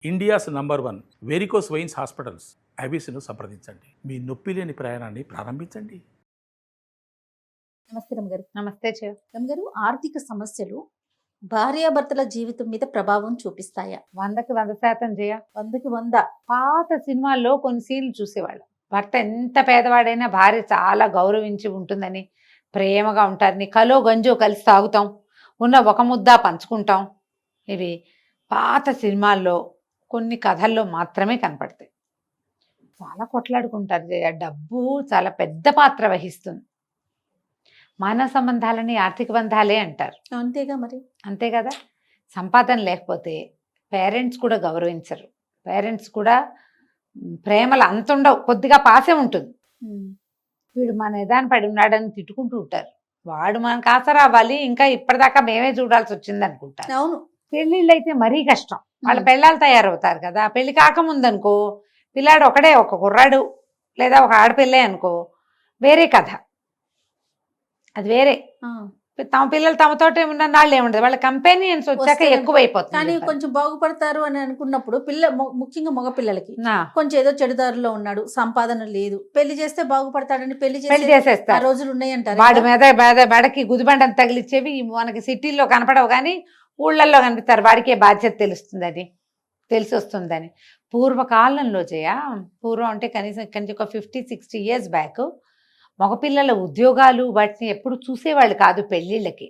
India's number 1 varicose veins hospitals ఐబీసీను సంప్రదించండి. మీ నొప్పి లేని ప్రయాణాన్ని ప్రారంభించండి. నమస్తే రమగారు. నమస్తే చే రమగారు, ఆర్థిక సమస్యలు భార్యాభర్తల జీవితం మీద ప్రభావం చూపిస్తాయా? 100% జయ. 100కి 100. పాత సినిమాల్లో కొన్ని సీన్లు చూసేవాళ్ళం. భర్త ఎంత పేదవాడైనా భార్య చాలా గౌరవించి ఉంటుందని, ప్రేమగా ఉంటారని, కలో గంజో కలిసి తాగుతాం, ఉన్న ఒక ముద్ద పంచుకుంటాం. ఇవి పాత సినిమాల్లో కొన్ని కథల్లో మాత్రమే కనపడతాయి. చాలా కొట్లాడుకుంటారు జయ. డబ్బు చాలా పెద్ద పాత్ర వహిస్తుంది. మానవ సంబంధాలని ఆర్థిక బంధాలే అంటారు. అంతేగా మరి. అంతే కదా. సంపాదన లేకపోతే పేరెంట్స్ కూడా గౌరవించరు. పేరెంట్స్ కూడా ప్రేమలు అంత ఉండవు, కొద్దిగా పాసే ఉంటుంది. వీడు మన ఎదాని పడి ఉన్నాడని తిట్టుకుంటూ ఉంటారు. వాడు మనకు ఆసరా అవ్వాలి, ఇంకా ఇప్పటిదాకా మేమే చూడాల్సి వచ్చింది అనుకుంటారు. అవును. పెళ్ళిళ్ళు అయితే మరీ కష్టం. వాళ్ళ పెళ్ళాలు తయారవుతారు కదా. పెళ్లి కాకముందనుకో పిల్లాడు ఒకడే, ఒక కుర్రాడు లేదా ఒక ఆడపిల్లే అనుకో, వేరే కథ. అది వేరే. తమ పిల్లలు తమతోటే ఉన్న నాళ్ళు ఏముండదు. వాళ్ళ కంపెనీయన్స్ వచ్చాక ఎక్కువైపోతుంది. కానీ కొంచెం బాగుపడతారు అని అనుకున్నప్పుడు ముఖ్యంగా మగ పిల్లలకి కొంచెం ఏదో చెడుదారులో ఉన్నాడు, సంపాదన లేదు, పెళ్లి చేస్తే బాగుపడతాడని పెళ్లి చేసేస్తారు. రోజులు ఉన్నాయంటారు. వాడి మీద మెడకి గుదిబండని తగిలిచ్చేవి మనకి సిటీల్లో కనపడవు, కానీ ఊళ్ళల్లో కనిపిస్తారు. వాడికే బాధ్యత తెలుస్తుందని, తెలిసి వస్తుందని. పూర్వకాలంలో పూర్వం అంటే కనీసం ఇక్కడి నుంచి ఒక 50-60 years బ్యాక్ మగపిల్లల ఉద్యోగాలు వాటిని ఎప్పుడు చూసేవాళ్ళు కాదు. పెళ్లిళ్ళకి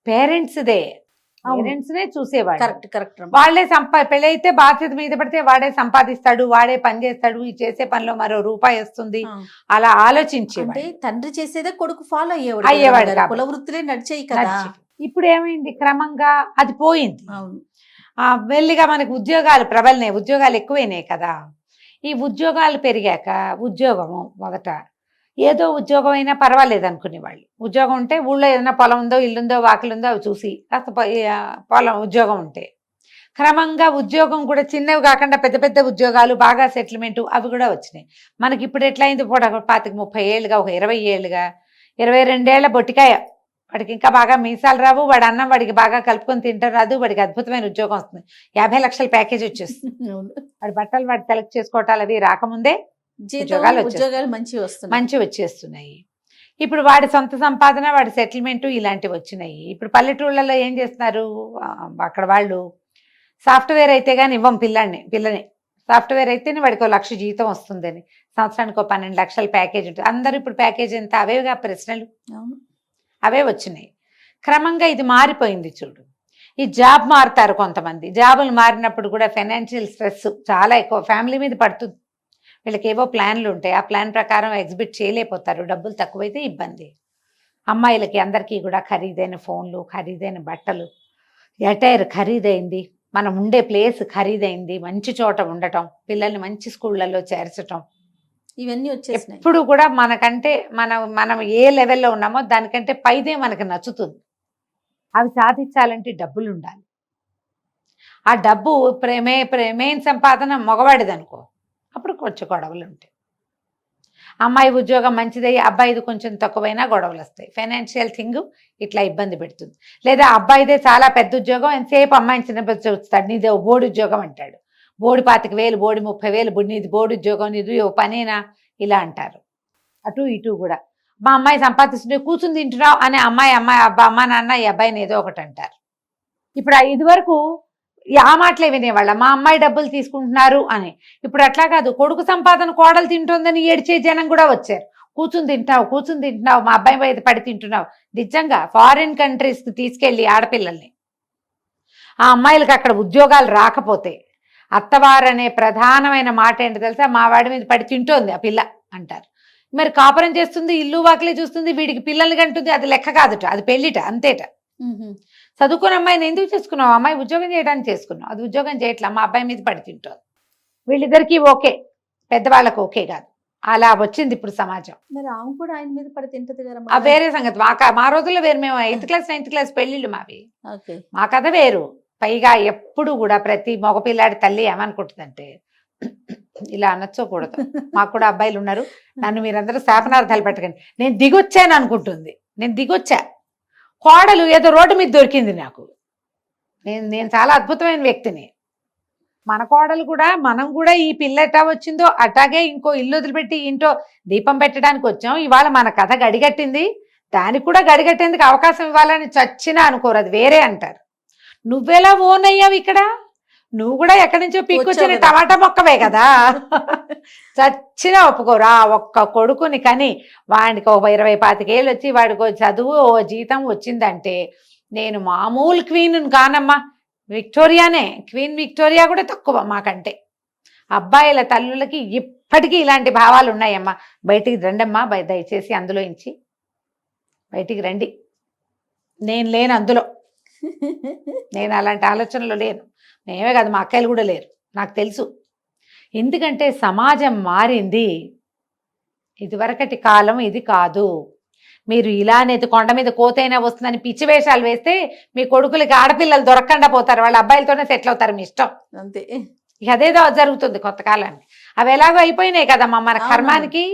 పేరెంట్స్నే చూసేవాళ్ళు. కరెక్ట్. వాళ్లే పెళ్లి అయితే బాధ్యత మీద పడితే వాడే సంపాదిస్తాడు, వాడే పని చేస్తాడు, ఈ చేసే పనిలో మరో రూపాయి వస్తుంది, అలా ఆలోచించే. అంటే తండ్రి చేసేదే కొడుకు ఫాలో అయ్యేవాడు. కుల వృత్తులే నడిచేయి కదా. ఇప్పుడు ఏమైంది, క్రమంగా అది పోయింది. మెల్లిగా మనకి ఉద్యోగాలు ప్రబలినాయి, ఉద్యోగాలు ఎక్కువైనాయి కదా. ఈ ఉద్యోగాలు పెరిగాక ఉద్యోగము మొదట ఏదో ఉద్యోగం అయినా పర్వాలేదు అనుకునేవాళ్ళు. ఉద్యోగం ఉంటే ఊళ్ళో ఏదైనా పొలం ఉందో, ఇల్లుందో, వాకిలుందో అవి చూసి కాస్త పొలం ఉద్యోగం ఉంటే, క్రమంగా ఉద్యోగం కూడా చిన్నవి కాకుండా పెద్ద పెద్ద ఉద్యోగాలు, బాగా సెటిల్మెంట్ అవి కూడా వచ్చినాయి. మనకి ఇప్పుడు ఎట్లయింది, 25-30 ఏళ్ళుగా, ఒక 20 ఏళ్ళుగా, 22 ఏళ్ల బొట్టికాయ, వాడికి ఇంకా బాగా మీసాలు రావు, వాడి అన్నం వాడికి బాగా కలుపుకొని తింటారు రాదు, వాడికి అద్భుతమైన ఉద్యోగం వస్తుంది, 50 లక్షల ప్యాకేజ్ వచ్చేస్తుంది. వాడి బట్టలు వాడి సెలెక్ట్ చేసుకోవటాలు అవి రాకముందే ఉద్యోగాలు మంచి వచ్చేస్తున్నాయి. ఇప్పుడు వాడి సొంత సంపాదన, వాడి సెటిల్మెంట్ ఇలాంటివి వచ్చినాయి. ఇప్పుడు పల్లెటూళ్ళలో ఏం చేస్తున్నారు, అక్కడ వాళ్ళు సాఫ్ట్వేర్ అయితే కానీ ఇవ్వం పిల్లని. సాఫ్ట్వేర్ అయితేనే వాడికి 1 లక్ష జీతం వస్తుందని, సంవత్సరానికి 12 లక్షల ప్యాకేజ్ ఉంటుంది. అందరూ ఇప్పుడు ప్యాకేజ్ ఎంత, అవేగా ప్రశ్నలు, అవే వచ్చినాయి. క్రమంగా ఇది మారిపోయింది చూడు. ఈ జాబ్ మారుతారు కొంతమంది. జాబులు మారినప్పుడు కూడా ఫైనాన్షియల్ స్ట్రెస్ చాలా ఎక్కువ ఫ్యామిలీ మీద పడుతుంది. వీళ్ళకి ఏవో ప్లాన్లు ఉంటాయి, ఆ ప్లాన్ ప్రకారం ఎగ్జిబిట్ చేయలేకపోతారు, డబ్బులు తక్కువైతే ఇబ్బంది. అమ్మాయిలకి అందరికీ కూడా ఖరీదైన ఫోన్లు, ఖరీదైన బట్టలు, ఎటైర్ ఖరీదైంది, మనం ఉండే ప్లేస్ ఖరీదైంది, మంచి చోట ఉండటం, పిల్లల్ని మంచి స్కూళ్ళల్లో చేర్చటం, ఇవన్నీ వచ్చేసినాయి. ఎప్పుడు కూడా మనకంటే మనం ఏ లెవెల్లో ఉన్నామో దానికంటే పైదే మనకు నచ్చుతుంది. అవి సాధించాలంటే డబ్బులు ఉండాలి. ఆ డబ్బు మెయిన్ సంపాదన మగవాడిది అనుకో, అప్పుడు కొంచెం గొడవలు ఉంటాయి. అమ్మాయి ఉద్యోగం మంచిదయ్యి అబ్బాయిది కొంచెం తక్కువైనా గొడవలు వస్తాయి. ఫైనాన్షియల్ థింగ్ ఇట్లా ఇబ్బంది పెడుతుంది. లేదా అబ్బాయిదే చాలా పెద్ద ఉద్యోగం, ఎంతసేపు అమ్మాయిని చిన్న చూస్తాడు, నీదే బోర్డు ఉద్యోగం అంటాడు, బోర్డు 25,000, బోర్డు 30,000, నీది బోర్డు ఉద్యోగం, నీది పనేనా, ఇలా అంటారు. అటు ఇటు కూడా మా అమ్మాయి సంపాదిస్తుంటే కూర్చుని తింటున్నావు అని అమ్మ నాన్న ఈ అబ్బాయిని ఏదో ఒకటి అంటారు. ఇప్పుడు ఇదివరకు ఆ మాటలే వినేవాళ్ళ, మా అమ్మాయి డబ్బులు తీసుకుంటున్నారు అని. ఇప్పుడు అట్లా కాదు, కొడుకు సంపాదన కోడలు తింటుందని ఏడ్చే జనం కూడా వచ్చారు. కూర్చుని తింటున్నావు, మా అబ్బాయి మీద పడి తింటున్నావు. నిజంగా ఫారిన్ కంట్రీస్కి తీసుకెళ్ళి ఆడపిల్లల్ని, ఆ అమ్మాయిలకు అక్కడ ఉద్యోగాలు రాకపోతే అత్తవారనే ప్రధానమైన మాట ఏంటి తెలుసా, మా వాడి మీద పడి తింటోంది ఆ పిల్ల అంటారు. మరి కాపురం చేస్తుంది, ఇల్లు వాకిలే చూస్తుంది, వీడికి పిల్లల్ని కంటుంది, అది లెక్క కాదుట, అది పెళ్ళిట, అంతేట. చదువుకున్న అమ్మాయిని ఎందుకు చేసుకున్నావు, అమ్మాయి ఉద్యోగం చేయడానికి చేసుకున్నావు, అది ఉద్యోగం చేయట్లా, మా అబ్బాయి మీద పడి తింటుంది. వీళ్ళిద్దరికీ ఓకే, పెద్దవాళ్ళకు ఓకే కాదు. అలా వచ్చింది ఇప్పుడు సమాజం. మరి ఆమె కూడా ఆయన మీద పడి తింటది కదా. ఆ వేరే సంగతి. మా రోజుల్లో వేరు. మేము 8th క్లాస్ 9th క్లాస్ పెళ్ళిళ్ళు మావి. మా కథ వేరు. పైగా ఎప్పుడు కూడా ప్రతి మగపిల్లాడి తల్లి ఏమనుకుంటుందంటే, ఇలా అనొచ్చకూడదు, మాకు కూడా అబ్బాయిలు ఉన్నారు, నన్ను మీరందరూ శాపనార్థాలు పెట్టకండి, నేను దిగొచ్చాను అనుకుంటుంది. నేను దిగొచ్చా, కోడలు ఏదో రోడ్డు మీద దొరికింది నాకు, నేను చాలా అద్భుతమైన వ్యక్తిని, మన కోడలు కూడా మనం కూడా ఈ పిల్ల ఎట్టా వచ్చిందో అట్లాగే ఇంకో ఇల్లు వదిలిపెట్టి ఇంట్లో దీపం పెట్టడానికి వచ్చాం. ఇవాళ మన కథ గడిగట్టింది, దానికి కూడా గడిగట్టేందుకు అవకాశం ఇవ్వాలని చచ్చినా అనుకోరు, అది వేరే అంటారు. నువ్వెలా ఓన్ అయ్యావు ఇక్కడ? నువ్వు కూడా ఎక్కడి నుంచో పీక్కొచ్చిన టమాటా మొక్కవే కదా. చచ్చినా ఒప్పుకోరు. ఆ ఒక్క కొడుకుని కానీ వాడికి ఒక 20-25 ఏళ్ళు వచ్చి వాడికి చదువు ఓ జీతం వచ్చిందంటే నేను మామూలు క్వీన్ కానమ్మా, విక్టోరియానే. క్వీన్ విక్టోరియా కూడా తక్కువ మాకంటే. అబ్బాయిల తల్లులకి ఇప్పటికీ ఇలాంటి భావాలు ఉన్నాయమ్మా. బయటికి రండమ్మా, దయచేసి అందులో ఇంచి బయటికి రండి. నేను లేను అందులో, నేను అలాంటి ఆలోచనలో లేను. మేమే కాదు, మా అక్కలు కూడా లేరు, నాకు తెలుసు. ఎందుకంటే సమాజం మారింది, ఇదివరకటి కాలం ఇది కాదు. మీరు ఇలానే కొండ మీద కోతైనా వస్తుందని పిచ్చి వేషాలు వేస్తే మీ కొడుకులకి ఆడపిల్లలు దొరకకుండా పోతారు, వాళ్ళ అబ్బాయిలతోనే సెటిల్ అవుతారు, మీ ఇష్టం అంతే. ఇక అదేదో జరుగుతుంది కొత్త కాలానికి. అవి ఎలాగో అయిపోయినాయి కదమ్మా మన కర్మానికి,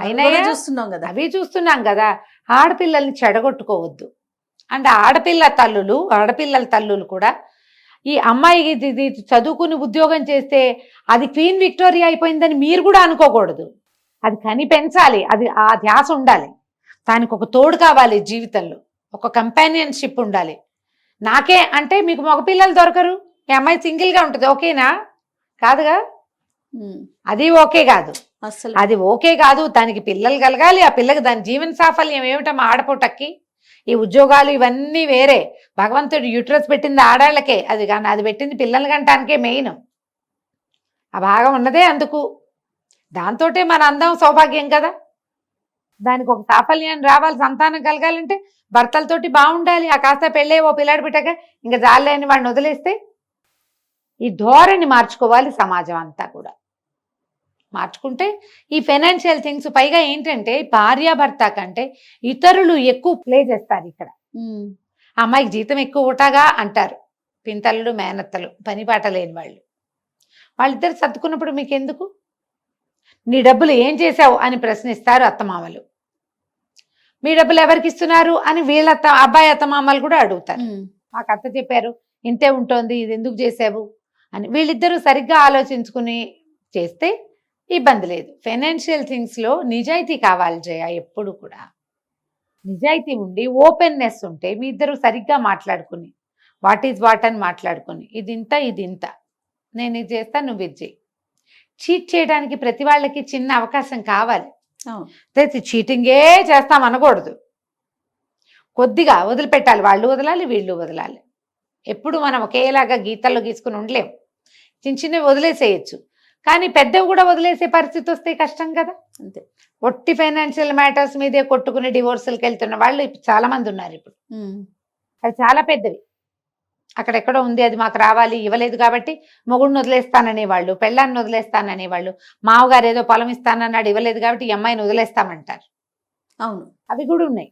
అయినాయి చూస్తున్నాం కదా, అవి చూస్తున్నాం కదా. ఆడపిల్లల్ని చెడగొట్టుకోవద్దు. అంటే ఆడపిల్లల తల్లులు కూడా ఈ అమ్మాయికి ఇది చదువుకుని ఉద్యోగం చేస్తే అది క్వీన్ విక్టోరియా అయిపోయిందని మీరు కూడా అనుకోకూడదు. అది కని పెంచాలి, అది ఆ ధ్యాస ఉండాలి. దానికి ఒక తోడు కావాలి జీవితంలో, ఒక కంపానియన్షిప్ ఉండాలి. నాకే అంటే మీకు మగపిల్లలు దొరకరు, ఈ అమ్మాయి సింగిల్గా ఉంటుంది, ఓకేనా? కాదుగా, అది ఓకే కాదు, అసలు అది ఓకే కాదు. దానికి పిల్లలు కలగాలి, ఆ పిల్లకి దాని జీవన సాఫల్యం ఏమిటమ్మా ఆడపూటకి. ఈ ఉద్యోగాలు ఇవన్నీ వేరే. భగవంతుడు యూట్రస్ పెట్టింది ఆడాళ్ళకే, అది కానీ అది పెట్టింది పిల్లలు కంటానికే మెయిన్. ఆ భాగం ఉన్నదే అందుకు. దాంతోటే మన అందం సౌభాగ్యం కదా. దానికి ఒక సాఫల్యాన్ని రావాలి, సంతానం కలగాలంటే భర్తలతోటి బాగుండాలి. ఆ కాస్త పెళ్ళే ఓ పిల్లాడు పెట్టాక ఇంకా జాలేని వాడిని వదిలేస్తే, ఈ ధోరణి మార్చుకోవాలి సమాజం అంతా కూడా. మార్చుకుంటే ఈ ఫైనాన్షియల్ థింగ్స్, పైగా ఏంటంటే భార్యాభర్త కంటే ఇతరులు ఎక్కువ ప్లే చేస్తారు ఇక్కడ. అమ్మాయికి జీతం ఎక్కువ ఉంటాగా అంటారు పింతలు మేనత్తలు, పని పాట లేని వాళ్ళు. వాళ్ళిద్దరు సర్దుకున్నప్పుడు మీకెందుకు? నీ డబ్బులు ఏం చేశావు అని ప్రశ్నిస్తారు అత్తమామలు. మీ డబ్బులు ఎవరికి ఇస్తున్నారు అని వీళ్ళ అబ్బాయి అత్తమామలు కూడా అడుగుతారు. మాకు అత్త చెప్పారు ఇంతే ఉంటుంది, ఇది ఎందుకు చేసావు అని. వీళ్ళిద్దరూ సరిగ్గా ఆలోచించుకుని చేస్తే ఇబ్బంది లేదు. ఫైనాన్షియల్ థింగ్స్లో నిజాయితీ కావాలి జయ. ఎప్పుడు కూడా నిజాయితీ ఉండి ఓపెన్నెస్ ఉంటే మీ ఇద్దరు సరిగ్గా మాట్లాడుకుని వాట్ ఈజ్ వాట్ అని మాట్లాడుకుని, ఇది ఇంత ఇది ఇంత, నేను ఇది చేస్తా నువ్వు ఇది చేయి. చీట్ చేయడానికి ప్రతి వాళ్ళకి చిన్న అవకాశం కావాలి. అయితే చీటింగే చేస్తాం అనకూడదు, కొద్దిగా వదిలిపెట్టాలి. వాళ్ళు వదలాలి, వీళ్ళు వదలాలి. ఎప్పుడు మనం ఒకేలాగా గీతల్లో గీసుకుని ఉండలేం. చిన్న చిన్నవి వదిలేసేయచ్చు, కానీ పెద్దవి కూడా వదిలేసే పరిస్థితి వస్తే కష్టం కదా. అంతే. ఒట్టి ఫైనాన్షియల్ మ్యాటర్స్ మీదే కొట్టుకుని డివోర్సులకు వెళ్తున్న వాళ్ళు చాలా మంది ఉన్నారు ఇప్పుడు. అది చాలా పెద్దవి. అక్కడెక్కడో ఉంది, అది మాకు రావాలి, ఇవ్వలేదు కాబట్టి మొగుడిని వదిలేస్తాననేవాళ్ళు, పెళ్ళాన్ని వదిలేస్తాననేవాళ్ళు, మామగారు ఏదో పొలం ఇస్తానన్నాడు ఇవ్వలేదు కాబట్టి ఈ అమ్మాయిని వదిలేస్తామంటారు. అవును, అవి కూడా ఉన్నాయి.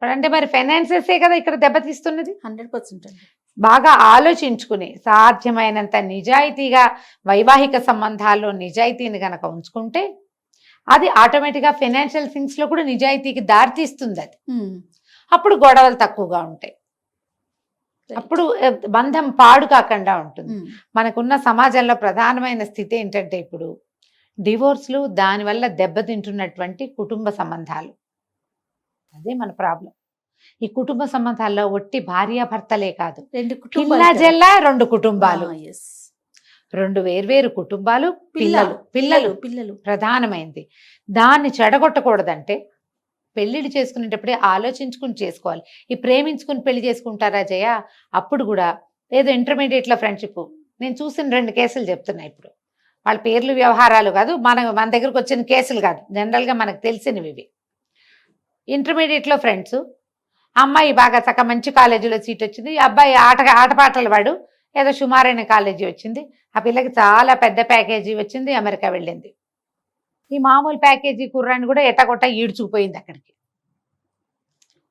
అంటే మరి ఫైనాన్సెసే కదా ఇక్కడ దెబ్బతీస్తున్నది. 100%. బాగా ఆలోచించుకుని సాధ్యమైనంత నిజాయితీగా వైవాహిక సంబంధాల్లో నిజాయితీని గనక ఉంచుకుంటే అది ఆటోమేటిక్గా ఫైనాన్షియల్ థింగ్స్లో కూడా నిజాయితీకి దారితీస్తుంది. అది అప్పుడు గొడవలు తక్కువగా ఉంటాయి, అప్పుడు బంధం పాడు కాకుండా ఉంటుంది. మనకున్న సమాజంలో ప్రధానమైన స్థితి ఏంటంటే ఇప్పుడు డివోర్స్లు, దానివల్ల దెబ్బతింటున్నటువంటి కుటుంబ సంబంధాలు. అదే మన ప్రాబ్లం. ఈ కుటుంబ సంబంధాల్లో ఒట్టి భార్యాభర్తలే కాదు, పిల్ల జల్ల 2 కుటుంబాలు, 2 వేర్వేరు కుటుంబాలు, పిల్లలు ప్రధానమైంది. దాన్ని చెడగొట్టకూడదంటే పెళ్ళిళ్ళు చేసుకునేటప్పుడే ఆలోచించుకుని చేసుకోవాలి. ఈ ప్రేమించుకుని పెళ్లి చేసుకుంటారా జయ? అప్పుడు కూడా ఏదో ఇంటర్మీడియట్లో ఫ్రెండ్షిప్. నేను చూసిన 2 కేసులు చెప్తున్నా ఇప్పుడు. వాళ్ళ పేర్లు వ్యవహారాలు కాదు, మన దగ్గరకు వచ్చిన కేసులు కాదు, జనరల్గా మనకు తెలిసినవి ఇవి. ఇంటర్మీడియట్లో ఫ్రెండ్స్, అమ్మాయి బాగా చక్క మంచి కాలేజీలో సీట్ వచ్చింది, అబ్బాయి ఆటపాటలు వాడు ఏదో సుమారైన కాలేజీ వచ్చింది. ఆ పిల్లకి చాలా పెద్ద ప్యాకేజీ వచ్చింది, అమెరికా వెళ్ళింది. ఈ మామూలు ప్యాకేజీ కుర్రాన్ని కూడా ఎట్టగొట్ట ఈడ్చుకుపోయింది అక్కడికి.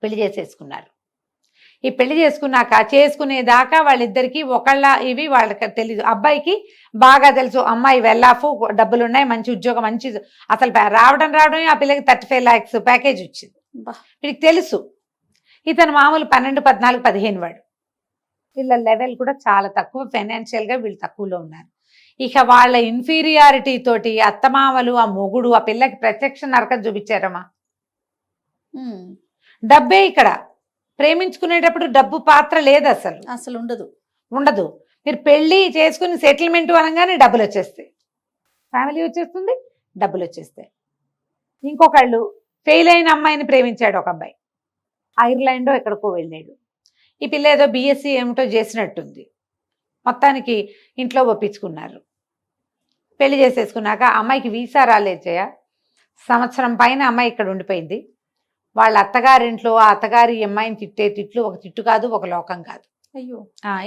పెళ్లి చేసేసుకున్నారు. ఈ పెళ్లి చేసుకునేదాకా వాళ్ళిద్దరికీ ఒకళ్ళ ఇవి వాళ్ళకి తెలీదు. అబ్బాయికి బాగా తెలుసు, అమ్మాయి వెల్లాఫ్, డబ్బులు ఉన్నాయి, మంచి ఉద్యోగం, మంచి అసలు రావడం ఆ పిల్లకి 35 lakhs ప్యాకేజ్ వచ్చింది. వీడికి తెలుసు. ఇతను మామూలు 12, 14, 15 వాడు. వీళ్ళ లెవెల్ కూడా చాలా తక్కువ, ఫైనాన్షియల్గా వీళ్ళు తక్కువలో ఉన్నారు. ఇక వాళ్ళ ఇన్ఫీరియారిటీ తోటి అత్తమామలు, ఆ మొగుడు, ఆ పిల్లకి ప్రత్యక్ష నరకం చూపించారమ్మా. డబ్బే ఇక్కడ. ప్రేమించుకునేటప్పుడు డబ్బు పాత్ర లేదు, అసలు ఉండదు. మీరు పెళ్లి చేసుకుని సెటిల్మెంట్ అనగానే డబ్బులు వచ్చేస్తాయి, ఫ్యామిలీ వచ్చేస్తుంది, డబ్బులు వచ్చేస్తాయి. ఇంకొకళ్ళు ఫెయిల్ అయిన అమ్మాయిని ప్రేమించాడు ఒక అబ్బాయి, ఐర్లాండ్ ఎక్కడికో వెళ్ళాడు. ఈ పిల్ల ఏదో బీఎస్సీ ఏమిటో చేసినట్టుంది. మొత్తానికి ఇంట్లో ఒప్పించుకున్నారు. పెళ్లి చేసేసుకున్నాక అమ్మాయికి వీసా రాలేదు జయ. సంవత్సరం పైన అమ్మాయి ఇక్కడ ఉండిపోయింది. వాళ్ళ అత్తగారింట్లో ఆ అత్తగారి అమ్మాయిని తిట్టే తిట్లు ఒక తిట్టు కాదు, ఒక లోకం కాదు. అయ్యో.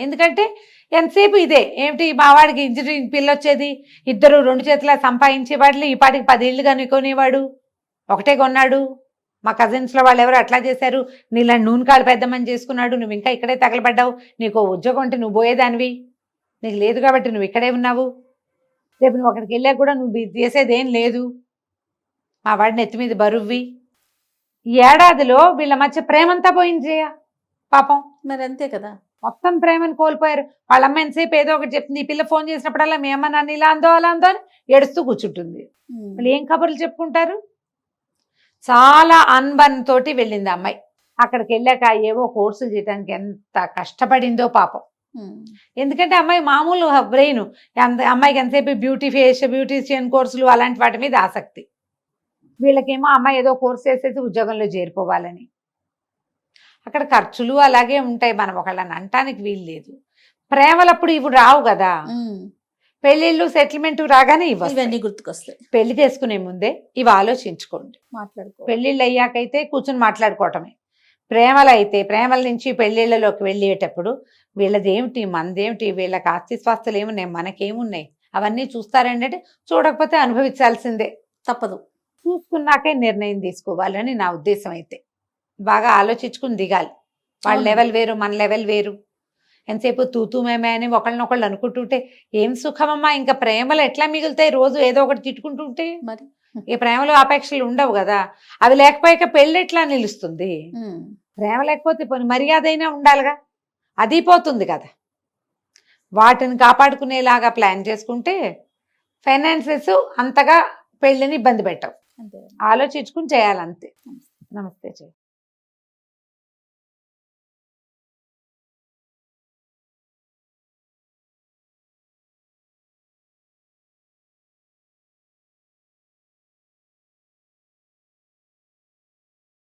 ఎందుకంటే ఎంతసేపు ఇదే ఏమిటి, మా వాడికి ఇంజనీరింగ్ పిల్ల వచ్చేది, ఇద్దరు 2 చేతుల సంపాదించేవాళ్ళు, ఈ పాటికి 10 ఇళ్ళు కనుకొనేవాడు, ఒకటే కొన్నాడు. మా కజిన్స్లో వాళ్ళు ఎవరు అట్లా చేశారు, నీళ్ళ నూనె కాళ్ళు పెద్దమని చేసుకున్నాడు, నువ్వు ఇంకా ఇక్కడే తగలబడ్డావు, నీకు ఉద్యోగం అంటే నువ్వు పోయేదానివి, నీకు లేదు కాబట్టి నువ్వు ఇక్కడే ఉన్నావు, రేపు నువ్వు అక్కడికి వెళ్ళాక కూడా నువ్వు చేసేదేం లేదు, మా వాడిని ఎత్తి మీద బరువ్వి. ఈ ఏడాదిలో వీళ్ళ మధ్య ప్రేమంతా పోయింది జయ. పాపం మరి అంతే కదా, మొత్తం ప్రేమను కోల్పోయారు. వాళ్ళ అమ్మ ఎంతసేపు ఏదో ఒకటి చెప్తుంది, ఈ పిల్ల ఫోన్ చేసినప్పుడల్లా మీ అమ్మ నన్ను ఇలా అందో అలా అందో అని ఏడుస్తూ కూర్చుంటుంది. వాళ్ళు ఏం కబుర్లు చెప్పుకుంటారు. చాలా అన్బన్ తోటి వెళ్ళింది అమ్మాయి. అక్కడికి వెళ్ళాక ఏవో కోర్సులు చేయడానికి ఎంత కష్టపడిందో పాపం. ఎందుకంటే అమ్మాయి మామూలు బ్రెయిన్, అమ్మాయికి ఎంతసేపు బ్యూటీషియన్ కోర్సులు అలాంటి వాటి మీద ఆసక్తి. వీళ్ళకేమో అమ్మాయి ఏదో కోర్సు చేసేసి ఉద్యోగంలో చేరిపోవాలని. అక్కడ ఖర్చులు అలాగే ఉంటాయి, మనం ఒకళ్ళని అనటానికి వీలు లేదు. ప్రేమలప్పుడు ఇవి రావు కదా, పెళ్ళిళ్ళు సెటిల్మెంట్ రాగానే ఇవన్నీ గుర్తుకొస్తాయి. పెళ్లి చేసుకునే ముందే ఇవి ఆలోచించుకోండి, పెళ్ళిళ్ళు అయ్యాకైతే కూర్చొని మాట్లాడుకోవటమే. ప్రేమలు అయితే ప్రేమల నుంచి పెళ్ళిళ్ళలోకి వెళ్ళేటప్పుడు వీళ్ళదేమిటి మనదేమిటి, వీళ్ళకి ఆస్తి స్వాస్తులు ఏమున్నాయి, మనకేమున్నాయి, అవన్నీ చూస్తారండి. అంటే చూడకపోతే అనుభవించాల్సిందే, తప్పదు. చూసుకున్నాకే నిర్ణయం తీసుకోవాలని నా ఉద్దేశం. అయితే బాగా ఆలోచించుకుని దిగాలి. వాళ్ళ లెవెల్ వేరు, మన లెవెల్ వేరు. ఎంతసేపు తూతూ మేమే అని ఒకళ్ళనొకళ్ళు అనుకుంటుంటే ఏం సుఖమమ్మా. ఇంకా ప్రేమలు ఎట్లా మిగులుతాయి, రోజు ఏదో ఒకటి తిట్టుకుంటుంటే. మరి ఈ ప్రేమలో అపేక్షలు ఉండవు కదా, అవి లేకపోయాక పెళ్ళి ఎట్లా నిలుస్తుంది. ప్రేమ లేకపోతే పోనీ మర్యాద అయినా ఉండాలిగా, అది పోతుంది కదా. వాటిని కాపాడుకునేలాగా ప్లాన్ చేసుకుంటే ఫైనాన్సెస్ అంతగా పెళ్ళిని ఇబ్బంది పెట్టవు. ఆలోచించుకుని చేయాలంతే. నమస్తే.